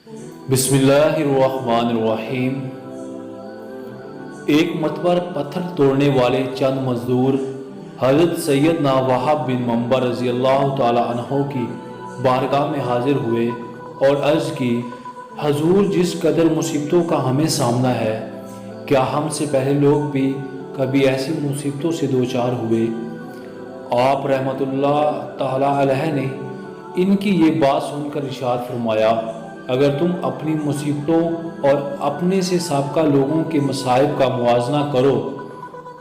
بسم اللہ الرحمن الرحیم۔ ایک مرتبہ پتھر توڑنے والے چند مزدور حضرت سیدنا وہب بن منبر رضی اللہ تعالی عنہ کی بارگاہ میں حاضر ہوئے اور عرض کی، حضور، جس قدر مصیبتوں کا ہمیں سامنا ہے، کیا ہم سے پہلے لوگ بھی کبھی ایسی مصیبتوں سے دوچار ہوئے؟ آپ رحمت اللہ تعالی علیہ نے ان کی یہ بات سن کر ارشاد فرمایا، اگر تم اپنی مصیبتوں اور اپنے سے سابقہ لوگوں کے مصائب کا موازنہ کرو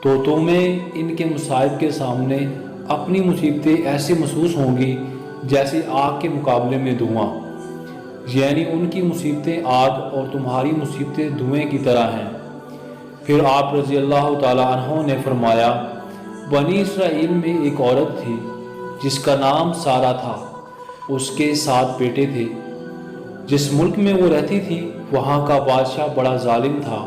تو تمہیں ان کے مصائب کے سامنے اپنی مصیبتیں ایسے محسوس ہوں گی جیسے آگ کے مقابلے میں دھواں، یعنی ان کی مصیبتیں آگ اور تمہاری مصیبتیں دھوئیں کی طرح ہیں۔ پھر آپ رضی اللہ تعالی عنہ نے فرمایا، بنی اسرائیل میں ایک عورت تھی جس کا نام سارہ تھا، اس کے 7 بیٹے تھے۔ جس ملک میں وہ رہتی تھی وہاں کا بادشاہ بڑا ظالم تھا،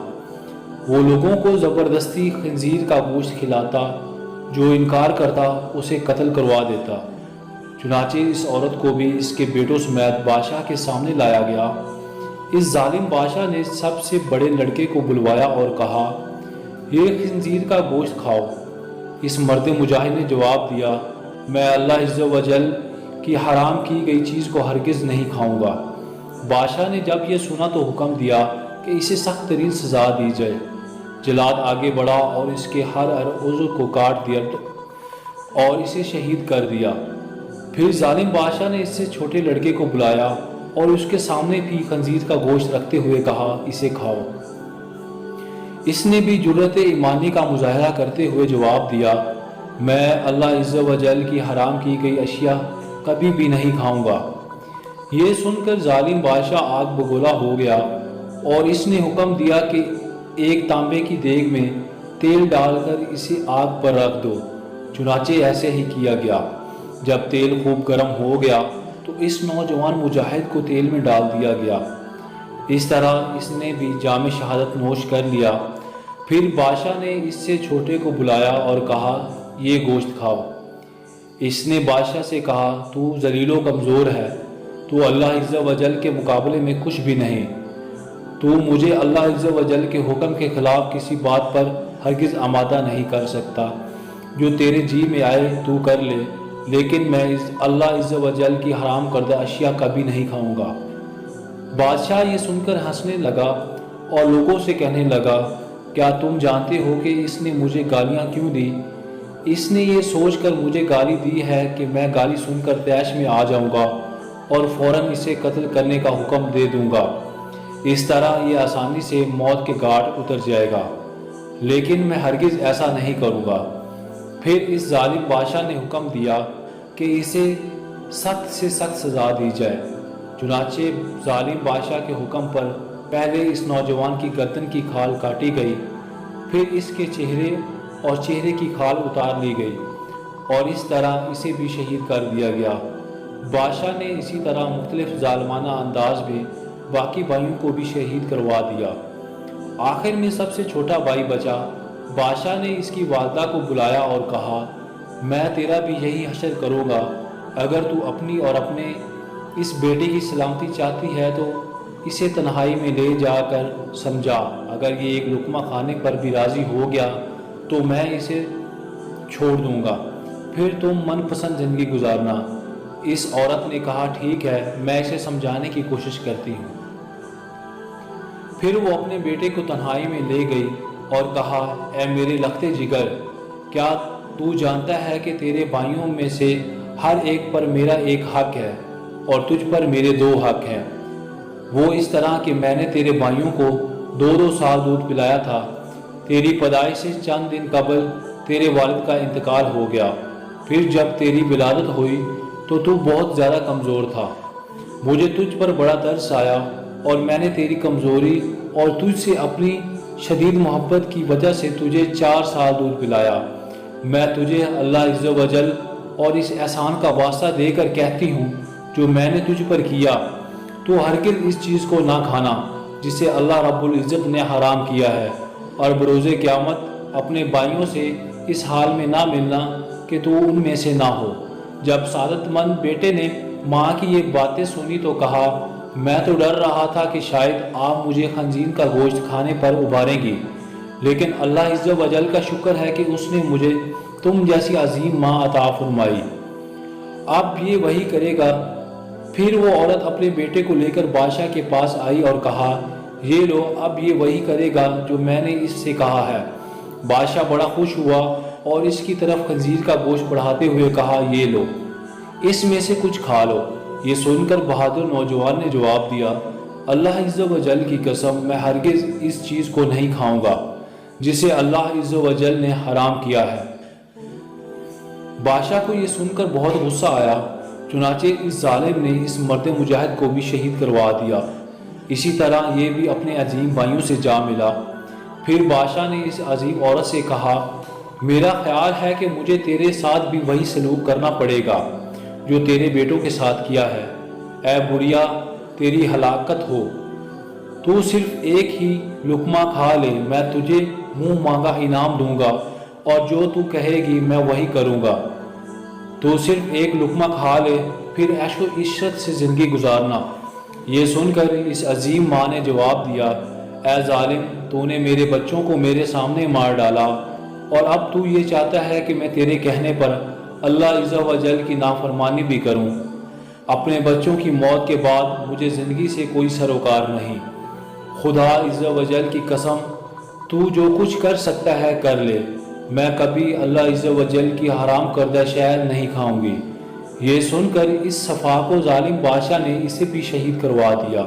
وہ لوگوں کو زبردستی خنزیر کا گوشت کھلاتا، جو انکار کرتا اسے قتل کروا دیتا۔ چنانچہ اس عورت کو بھی اس کے بیٹوں سمیت بادشاہ کے سامنے لایا گیا۔ اس ظالم بادشاہ نے سب سے بڑے لڑکے کو بلوایا اور کہا، یہ خنزیر کا گوشت کھاؤ۔ اس مرد مجاہد نے جواب دیا، میں اللہ عز و جل کی حرام کی گئی چیز کو ہرگز نہیں کھاؤں گا۔ بادشاہ نے جب یہ سنا تو حکم دیا کہ اسے سخت ترین سزا دی جائے۔ جلاد آگے بڑھا اور اس کے ہر عضو کو کاٹ دیا اور اسے شہید کر دیا۔ پھر ظالم بادشاہ نے اس سے چھوٹے لڑکے کو بلایا اور اس کے سامنے بھی خنزیر کا گوشت رکھتے ہوئے کہا، اسے کھاؤ۔ اس نے بھی جرأت ایمانی کا مظاہرہ کرتے ہوئے جواب دیا، میں اللہ عز و جل کی حرام کی گئی اشیاء کبھی بھی نہیں کھاؤں گا۔ یہ سن کر ظالم بادشاہ آگ بگولا ہو گیا اور اس نے حکم دیا کہ ایک تانبے کی دیگ میں تیل ڈال کر اسے آگ پر رکھ دو۔ چنانچہ ایسے ہی کیا گیا۔ جب تیل خوب گرم ہو گیا تو اس نوجوان مجاہد کو تیل میں ڈال دیا گیا۔ اس طرح اس نے بھی جام شہادت نوش کر لیا۔ پھر بادشاہ نے اس سے چھوٹے کو بلایا اور کہا، یہ گوشت کھاؤ۔ اس نے بادشاہ سے کہا، تو ذلیل و کمزور ہے، تو اللہ عز و جل کے مقابلے میں کچھ بھی نہیں، تو مجھے اللہ عز و جل کے حکم کے خلاف کسی بات پر ہرگز آمادہ نہیں کر سکتا۔ جو تیرے جی میں آئے تو کر لے، لیکن میں اللہ عز و جل کی حرام کردہ اشیاء کبھی نہیں کھاؤں گا۔ بادشاہ یہ سن کر ہنسنے لگا اور لوگوں سے کہنے لگا، کیا تم جانتے ہو کہ اس نے مجھے گالیاں کیوں دی؟ اس نے یہ سوچ کر مجھے گالی دی ہے کہ میں گالی سن کر طیش میں آ جاؤں گا اور فوراً اسے قتل کرنے کا حکم دے دوں گا۔ اس طرح یہ آسانی سے موت کے گھاٹ اتر جائے گا، لیکن میں ہرگز ایسا نہیں کروں گا۔ پھر اس ظالم بادشاہ نے حکم دیا کہ اسے سخت سے سخت سزا دی جائے۔ چنانچہ ظالم بادشاہ کے حکم پر پہلے اس نوجوان کی گردن کی کھال کاٹی گئی، پھر اس کے چہرے اور چہرے کی کھال اتار لی گئی اور اس طرح اسے بھی شہید کر دیا گیا۔ بادشاہ نے اسی طرح مختلف ظالمانہ انداز میں باقی بھائیوں کو بھی شہید کروا دیا۔ آخر میں سب سے چھوٹا بھائی بچا۔ بادشاہ نے اس کی والدہ کو بلایا اور کہا، میں تیرا بھی یہی حشر کروں گا، اگر تو اپنی اور اپنے اس بیٹے کی سلامتی چاہتی ہے تو اسے تنہائی میں لے جا کر سمجھا، اگر یہ ایک لقمہ کھانے پر بھی راضی ہو گیا تو میں اسے چھوڑ دوں گا، پھر تم من پسند زندگی گزارنا۔ اس عورت نے کہا، ٹھیک ہے، میں اسے سمجھانے کی کوشش کرتی ہوں۔ پھر وہ اپنے بیٹے کو تنہائی میں لے گئی اور کہا، اے میرے لختے جگر، کیا تو جانتا ہے کہ تیرے بھائیوں میں سے ہر ایک پر میرا ایک حق ہے اور تجھ پر میرے 2 حق ہیں؟ وہ اس طرح کہ میں نے تیرے بھائیوں کو 2 سال دودھ پلایا تھا۔ تیری پیدائش سے چند دن قبل تیرے والد کا انتقال ہو گیا، پھر جب تیری ولادت ہوئی تو بہت زیادہ کمزور تھا۔ مجھے تجھ پر بڑا ترس آیا اور میں نے تیری کمزوری اور تجھ سے اپنی شدید محبت کی وجہ سے تجھے 4 سال دودھ پلایا۔ میں تجھے اللہ عز و جل اور اس احسان کا واسطہ دے کر کہتی ہوں جو میں نے تجھ پر کیا، تو ہرگز اس چیز کو نہ کھانا جسے اللہ رب العزت نے حرام کیا ہے، اور بروز قیامت اپنے بھائیوں سے اس حال میں نہ ملنا کہ تو ان میں سے نہ ہو۔ جب سعادت مند بیٹے نے ماں کی یہ باتیں سنی تو کہا، میں تو ڈر رہا تھا کہ شاید آپ مجھے خنزیر کا گوشت کھانے پر ابھاریں گی، لیکن اللہ عز و جل کا شکر ہے کہ اس نے مجھے تم جیسی عظیم ماں عطا فرمائی۔ اب یہ وہی کرے گا۔ پھر وہ عورت اپنے بیٹے کو لے کر بادشاہ کے پاس آئی اور کہا، یہ لو، اب یہ وہی کرے گا جو میں نے اس سے کہا ہے۔ بادشاہ بڑا خوش ہوا اور اس کی طرف خنزیر کا گوشت بڑھاتے ہوئے کہا، یہ لو، اس میں سے کچھ کھا لو۔ یہ سن کر بہادر نوجوان نے جواب دیا، اللہ عز و جل کی قسم، میں ہرگز اس چیز کو نہیں کھاؤں گا جسے اللہ عز و جل نے حرام کیا ہے۔ بادشاہ کو یہ سن کر بہت غصہ آیا، چنانچہ اس ظالم نے اس مرد مجاہد کو بھی شہید کروا دیا۔ اسی طرح یہ بھی اپنے عظیم بھائیوں سے جا ملا۔ پھر بادشاہ نے اس عظیم عورت سے کہا، میرا خیال ہے کہ مجھے تیرے ساتھ بھی وہی سلوک کرنا پڑے گا جو تیرے بیٹوں کے ساتھ کیا ہے۔ اے بڑھیا، تیری ہلاکت ہو، تو صرف ایک ہی لقمہ کھا لے، میں تجھے منہ مانگا انعام دوں گا، اور جو تو کہے گی میں وہی کروں گا۔ تو صرف ایک لقمہ کھا لے، پھر عیش و عشرت سے زندگی گزارنا۔ یہ سن کر اس عظیم ماں نے جواب دیا، اے ظالم، تو نے میرے بچوں کو میرے سامنے مار ڈالا، اور اب تو یہ چاہتا ہے کہ میں تیرے کہنے پر اللہ عز و جل کی نافرمانی بھی کروں۔ اپنے بچوں کی موت کے بعد مجھے زندگی سے کوئی سروکار نہیں۔ خدا عز و جل کی قسم، تو جو کچھ کر سکتا ہے کر لے، میں کبھی اللہ عز و جل کی حرام کردہ شے نہیں کھاؤں گی۔ یہ سن کر اس سفاک و ظالم بادشاہ نے اسے بھی شہید کروا دیا۔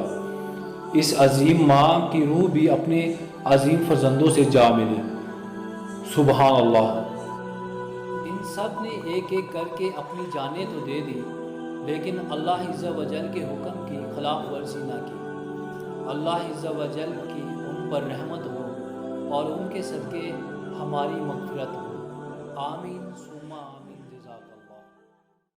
اس عظیم ماں کی روح بھی اپنے عظیم فرزندوں سے جا ملی۔ سبحان اللہ۔ ان سب نے ایک ایک کر کے اپنی جانیں تو دے دی، لیکن اللہ عز و جل کے حکم کی خلاف ورزی نہ کی۔ اللہ عز و جل کی ان پر رحمت ہو اور ان کے صدقے ہماری مغفرت ہو۔ آمین ثم آمین۔